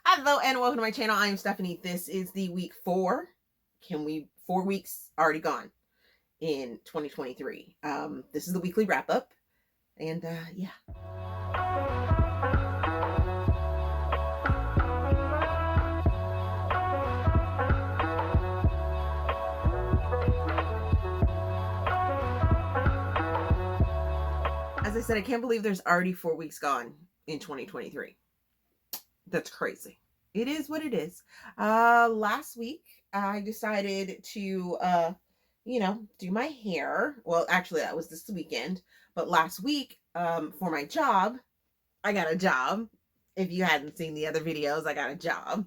Hello and welcome to my channel. I'm Stephanie. This is the week 4. 4 weeks already gone in 2023. This is the weekly wrap up. And yeah. As I said, I can't believe there's already 4 weeks gone in 2023. That's crazy. It is what it is. Last week I decided to do my hair. Well, actually that was this weekend, but last week for my job, I got a job. If you hadn't seen the other videos, I got a job.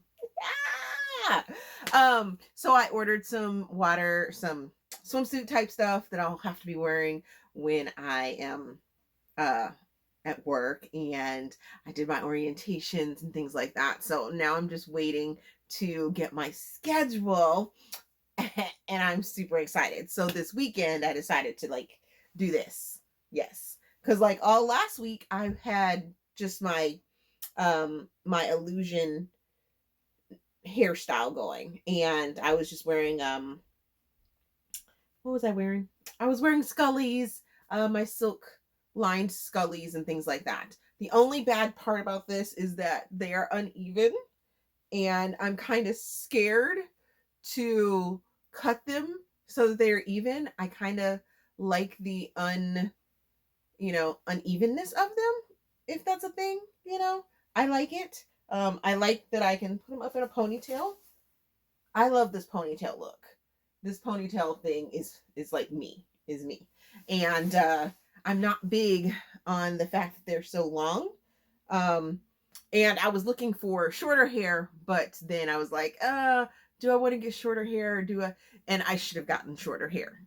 So I ordered some swimsuit type stuff that I'll have to be wearing when I am at work, and I did my orientations and things like that. So now I'm just waiting to get my schedule and I'm super excited. So this weekend I decided to do this. Yes. Cause all last week I had just my my illusion hairstyle going, and I was just wearing what was I wearing? I was wearing Scully's, my silk lined Scully's and things like that. The only bad part about this is that they are uneven, and I'm kind of scared to cut them so that they're even. I kind of like the unevenness of them, if that's a thing. I like it. I like that I can put them up in a ponytail. I love this ponytail look. This ponytail thing is like me, is me. And I'm not big on the fact that they're so long. And I was looking for shorter hair, but then I was like, do I want to get shorter hair, or and I should have gotten shorter hair.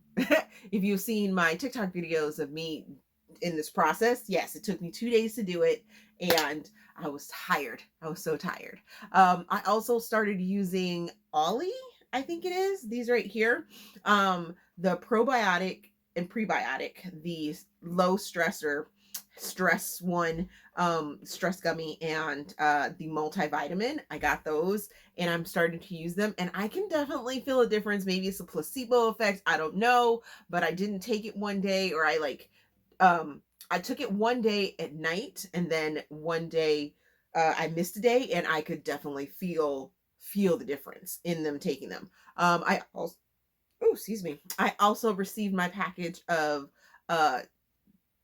If you've seen my TikTok videos of me in this process, yes, it took me 2 days to do it, and I was tired. I was so tired. I also started using Ollie, I think it is, these right here. The probiotic and prebiotic, the low stressor stress one, stress gummy, and the multivitamin. I got those and I'm starting to use them, and I can definitely feel a difference. Maybe it's a placebo effect, I don't know, but I didn't take it one day, or I took it one day at night, and then one day I missed a day, and I could definitely feel the difference in them taking them. I also, oh, excuse me. I also received my package of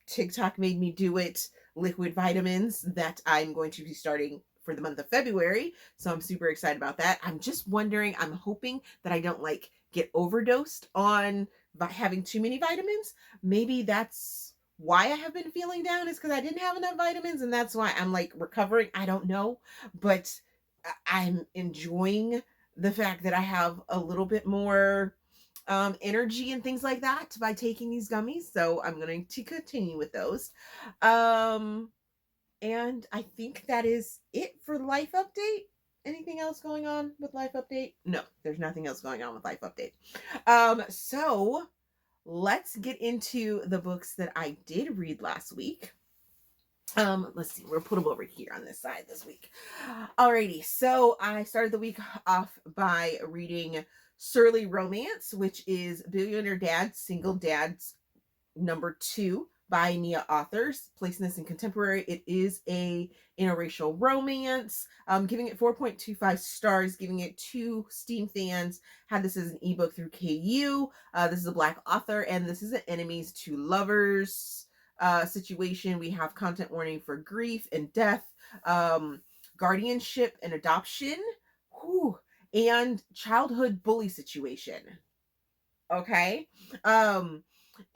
TikTok made me do it liquid vitamins that I'm going to be starting for the month of February. So I'm super excited about that. I'm just wondering, I'm hoping that I don't get overdosed on by having too many vitamins. Maybe that's why I have been feeling down, is because I didn't have enough vitamins, and that's why I'm recovering. I don't know, but I'm enjoying the fact that I have a little bit more energy and things like that by taking these gummies. So I'm going to continue with those. And I think that is it for Life Update. Anything else going on with Life Update? No, there's nothing else going on with Life Update. So let's get into the books that I did read last week. Let's see, we'll put them over here on this side this week. Alrighty, so I started the week off by reading Surly Romance, which is Billionaire Dad, Single Dads #2 by Nia Authors. Placing this in contemporary, it is a interracial romance. Giving it 4.25 stars, giving it 2 Steam fans. Had this as an ebook through KU. This is a Black author, and this is an enemies to lovers situation. We have content warning for grief and death, guardianship and adoption, and childhood bully situation. Okay. And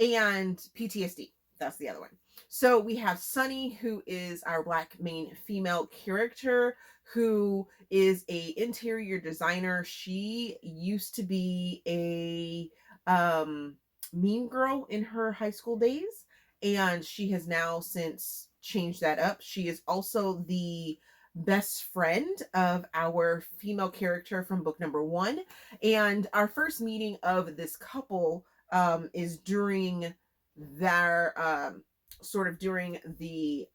PTSD. That's the other one. So we have Sunny, who is our Black main female character, who is a interior designer. She used to be a mean girl in her high school days, and she has now since changed that up. She is also the best friend of our female character from book #1, and our first meeting of this couple is during their during the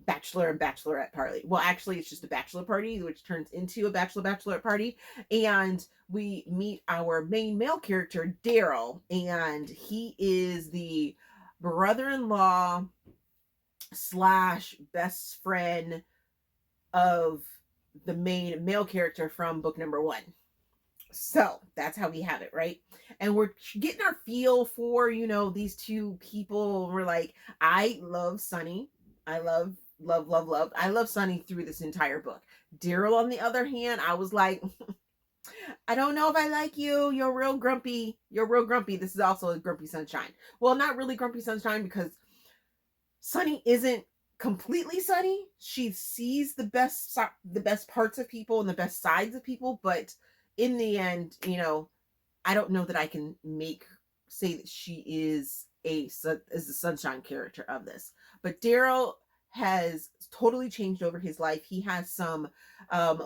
bachelor and bachelorette party. Well, actually, it's just a bachelor party, which turns into a bachelorette party. And we meet our main male character, Daryl, and he is the brother-in-law slash best friend of the main male character from book number 1. So that's how we have it, right? And we're getting our feel for, these two people. We're like, I love Sunny. I love I love Sunny through this entire book. Daryl, on the other hand, I was like, I don't know if I like you. You're real grumpy. This is also a grumpy sunshine. Well, not really grumpy sunshine, because Sunny isn't completely Sunny. She sees the best parts of people and the best sides of people, but in the end, I don't know that I can say that she is a sunshine character of this. But Daryl has totally changed over his life. He has some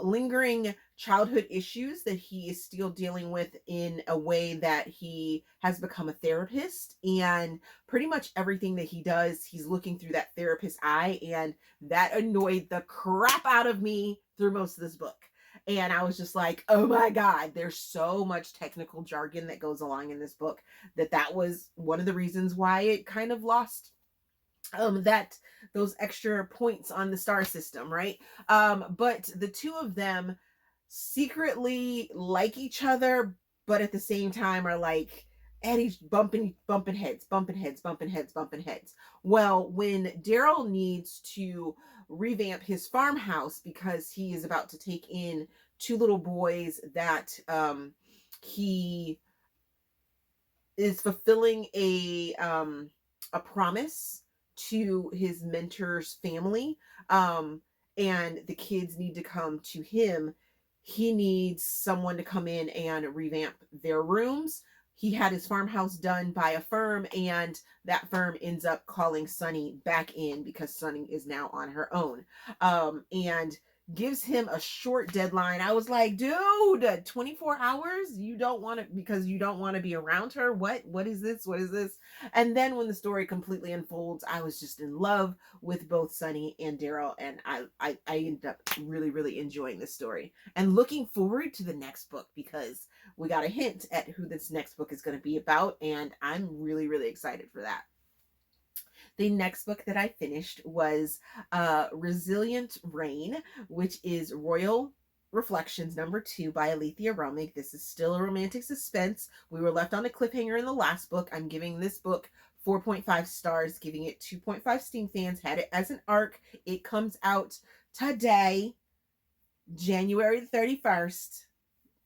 lingering childhood issues that he is still dealing with, in a way that he has become a therapist, and pretty much everything that he does, he's looking through that therapist's eye, and that annoyed the crap out of me through most of this book. And I was just like, oh my God, there's so much technical jargon that goes along in this book, that was one of the reasons why it kind of lost those extra points on the star system, right? But the two of them secretly like each other, but at the same time are like at each bumping heads. Well, when Daryl needs to revamp his farmhouse because he is about to take in 2 little boys that he is fulfilling a promise to his mentor's family, and the kids need to come to him. He needs someone to come in and revamp their rooms. He had his farmhouse done by a firm, and that firm ends up calling Sunny back in because Sunny is now on her own, and gives him a short deadline. I was like, dude, 24 hours? You don't want to, because you don't want to be around her? What is this? And then when the story completely unfolds, I was just in love with both Sunny and Daryl, and I ended up really, really enjoying this story and looking forward to the next book, because we got a hint at who this next book is going to be about, and I'm really, really excited for that. The next book that I finished was Resilient Rain, which is Royal Reflections #2 by Aleatha Romig. This is still a romantic suspense. We were left on a cliffhanger in the last book. I'm giving this book 4.5 stars, giving it 2.5 Steam fans. Had it as an arc. It comes out today, January 31st.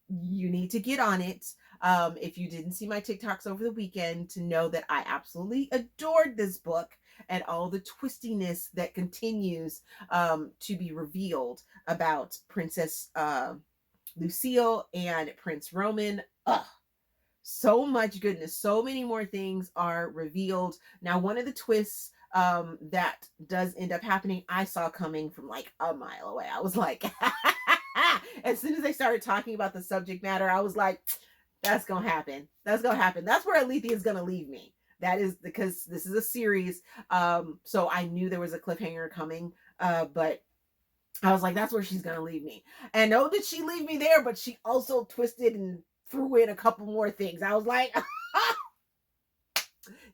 You need to get on it. If you didn't see my TikToks over the weekend, to know that I absolutely adored this book and all the twistiness that continues to be revealed about Princess Lucille and Prince Roman. So much goodness. So many more things are revealed. Now, one of the twists that does end up happening, I saw coming from like a mile away. I was like, as soon as they started talking about the subject matter, I was like, that's gonna happen. That's where Aleatha is gonna leave me. That is because this is a series. So I knew there was a cliffhanger coming, but I was like, that's where she's gonna leave me. And no, did she leave me there, but she also twisted and threw in a couple more things. I was like,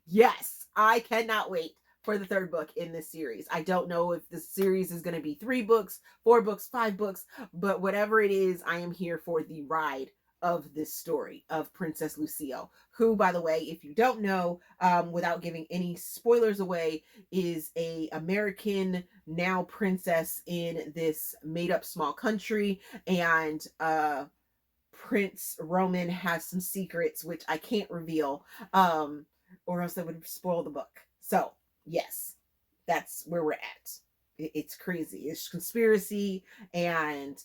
yes, I cannot wait for the 3rd book in this series. I don't know if this series is going to be 3 books, 4 books, 5 books, but whatever it is, I am here for the ride of this story of Princess Lucille, who, by the way, if you don't know, without giving any spoilers away, is a American now princess in this made-up small country, and Prince Roman has some secrets which I can't reveal, or else I would spoil the book. So yes, that's where we're at. It's crazy. It's conspiracy, and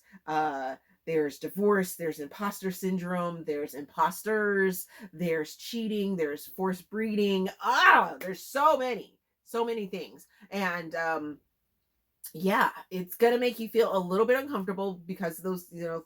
there's divorce, there's imposter syndrome, there's imposters, there's cheating, there's forced breeding. There's so many things. And yeah, it's gonna make you feel a little bit uncomfortable because of those,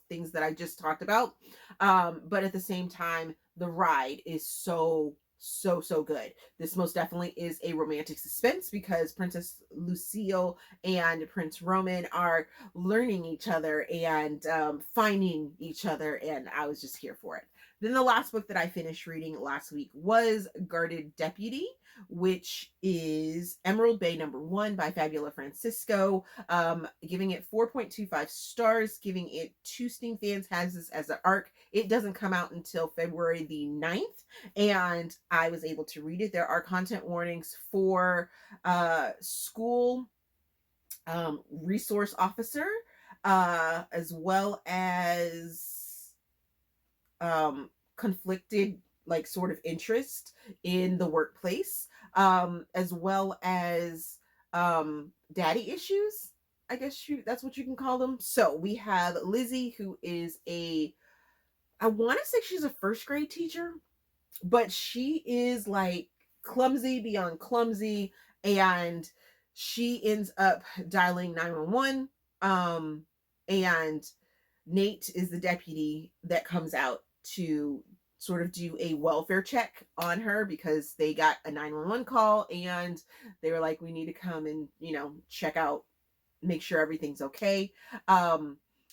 things that I just talked about. But at the same time, the ride is so so good. This most definitely is a romantic suspense because Princess Lucille and Prince Roman are learning each other and finding each other, and I was just here for it. Then the last book that I finished reading last week was Guarded Deputy, which is Emerald Bay #1 by Fabiola Francisco. Giving it 4.25 stars, giving it 2 Sting fans, has this as an arc. It doesn't come out until February the 9th, and I was able to read it. There are content warnings for school resource officer, as well as conflicted like sort of interest in the workplace, as well as daddy issues, I guess that's what you can call them. So we have Lizzie, who is I want to say she's a first grade teacher, but she is like clumsy beyond clumsy, and she ends up dialing 911. And Nate is the deputy that comes out to sort of do a welfare check on her because they got a 911 call and they were like, we need to come and, check out, make sure everything's okay.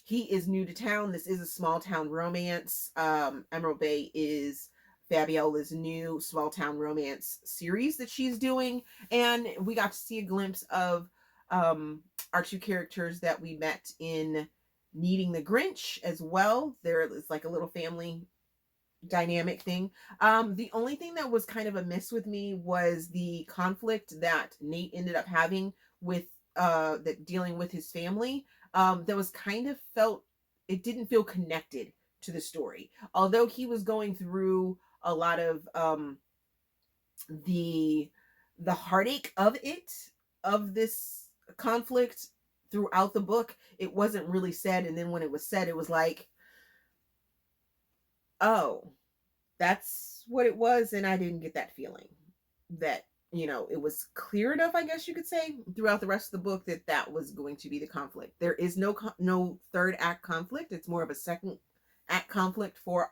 He is new to town. This is a small town romance. Emerald Bay is Fabiola's new small town romance series that she's doing, and we got to see a glimpse of our 2 characters that we met in Needing the Grinch as well. There is like a little family dynamic thing. The only thing that was kind of a miss with me was the conflict that Nate ended up having with that dealing with his family. That was kind of it didn't feel connected to the story. Although he was going through a lot of the heartache of this conflict throughout the book, it wasn't really said. And then when it was said, it was like, oh, that's what it was. And I didn't get that feeling that, it was clear enough, I guess you could say, throughout the rest of the book that was going to be the conflict. There is no third act conflict. It's more of a second act conflict for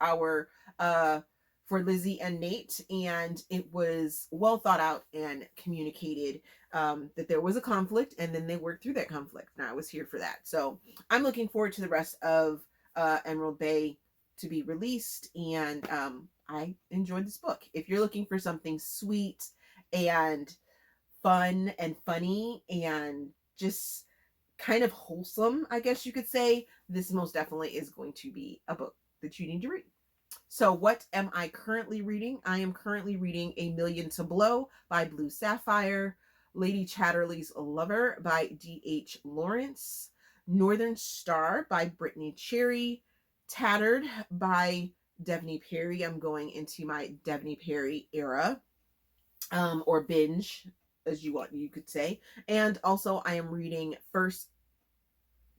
for Lizzie and Nate, and it was well thought out and communicated that there was a conflict, and then they worked through that conflict, and I was here for that. So I'm looking forward to the rest of Emerald Bay to be released, and I enjoyed this book. If you're looking for something sweet and fun and funny and just kind of wholesome, I guess you could say, this most definitely is going to be a book that you need to read. So what am I currently reading? I am currently reading A Million to Blow by Blue Saffire, Lady Chatterley's Lover by D.H. Lawrence, Northern Star by Brittainy Cherry, Tattered by Devney Perry. I'm going into my Devney Perry era, or binge, as you could say. And also I am reading First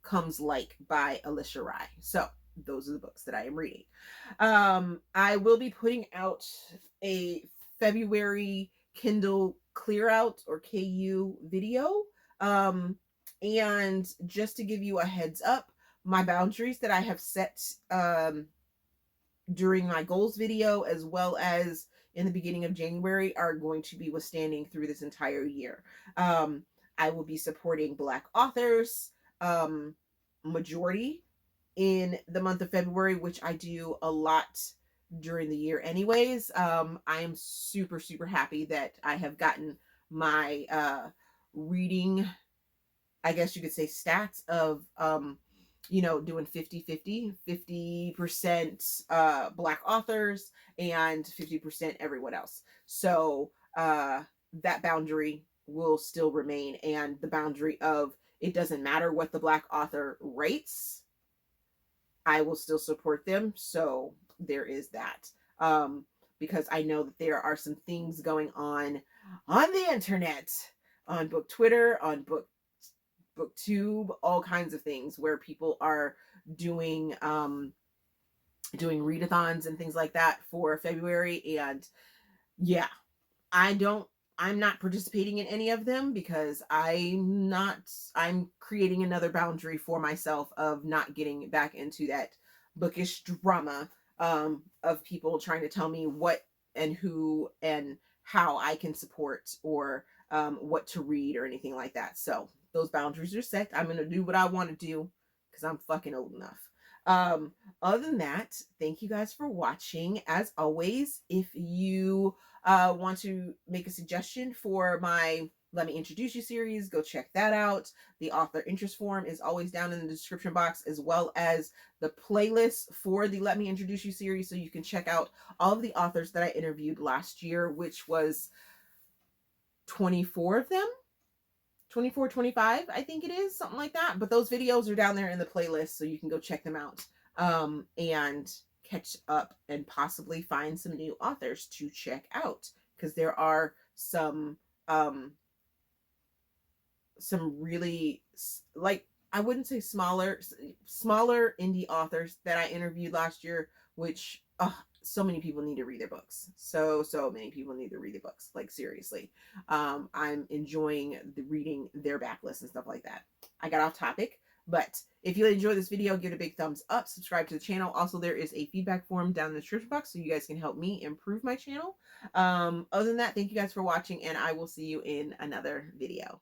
Comes Like by Alisha. So those are the books that I am reading. I will be putting out a February Kindle clear out, or KU video. And just to give you a heads up, my boundaries that I have set during my goals video, as well as in the beginning of January, are going to be withstanding through this entire year. I will be supporting Black authors, majority in the month of February, which I do a lot during the year anyways. I am super, super happy that I have gotten my reading, I guess you could say, stats of doing 50% Black authors and 50% everyone else. So that boundary will still remain, and the boundary of it doesn't matter what the Black author rates, I will still support them. So there is that. Because I know that there are some things going on the internet, on book Twitter, on booktube, all kinds of things where people are doing readathons and things like that for February. And yeah, I'm not participating in any of them because I'm creating another boundary for myself of not getting back into that bookish drama of people trying to tell me what who and how I can support, or what to read or anything like that. So those boundaries are set. I'm gonna do what I want to do because I'm fucking old enough. Um, Other than that, thank you guys for watching. As always, if you want to make a suggestion for my Let Me Introduce You series, go check that out. The author interest form is always down in the description box, as well as the playlist for the Let Me Introduce You series, so you can check out all of the authors that I interviewed last year, which was 24 of them. 24, 25, I think it is, something like that. But those videos are down there in the playlist, so you can go check them out, and catch up and possibly find some new authors to check out, because there are some really, like, I wouldn't say smaller indie authors that I interviewed last year, which so many people need to read their books. So many people need to read their books, like, seriously. I'm enjoying reading their backlist and stuff like that. I got off topic, but if you enjoyed this video, give it a big thumbs up, subscribe to the channel. Also, there is a feedback form down in the description box, so you guys can help me improve my channel. Other than that, thank you guys for watching, and I will see you in another video.